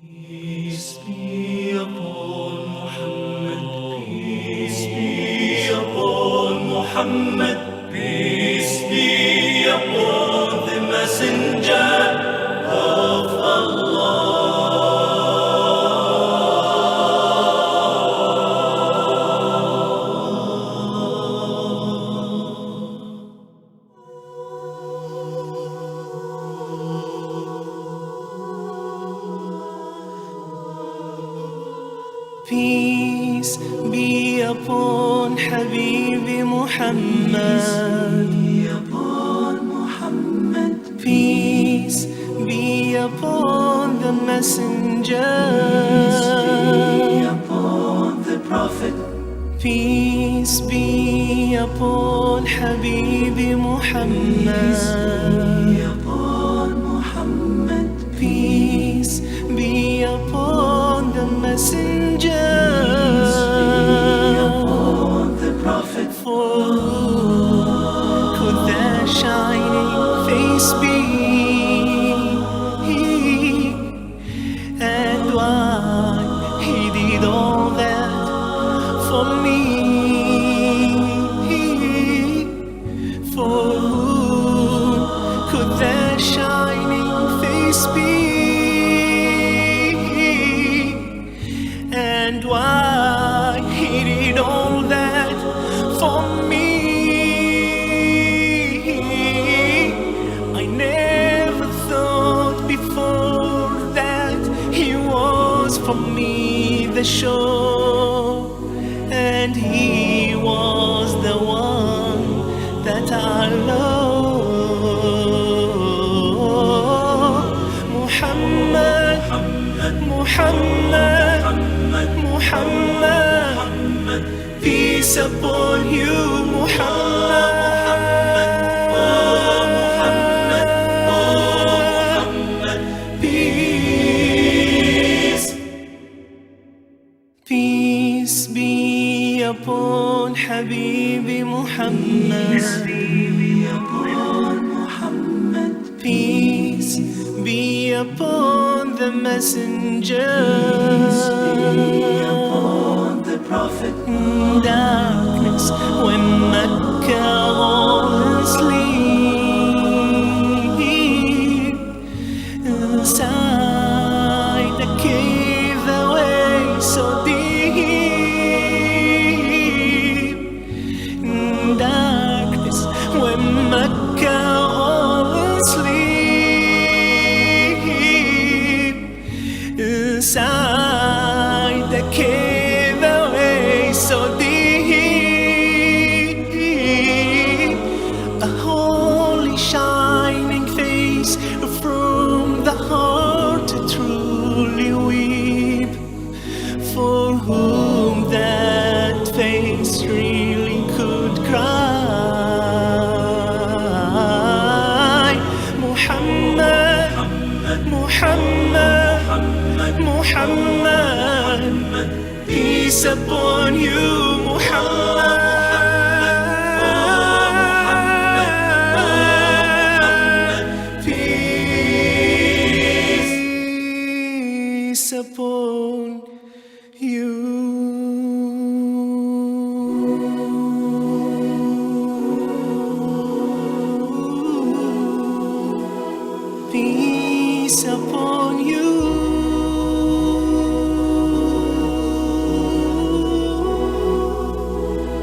Peace be upon Muhammad. Peace be upon Muhammad. Peace be upon the messenger of Allah. Peace be upon Habibi Muhammad. Peace be upon the messenger. Peace be upon the prophet. Peace be upon Habibi Muhammad. Peace be upon the messenger. For could their shining face be, and why he did all that for me? For whom could their shining face be, and why he did all that for me? I never thought before that he was for me the shore, and he was the one that I love. Muhammad, Muhammad, Muhammad, peace upon you, Muhammad. Peace, peace be upon Habibi Muhammad. Peace be upon the messenger. Darkness when Mecca all asleep, inside the cave the way so deep. Darkness when Mecca all asleep, inside the cave the way so deep. A holy shining face from the heart to truly weep. For whom that face really could cry. Muhammad, Muhammad, Muhammad, peace upon you, Muhammad. Peace upon you.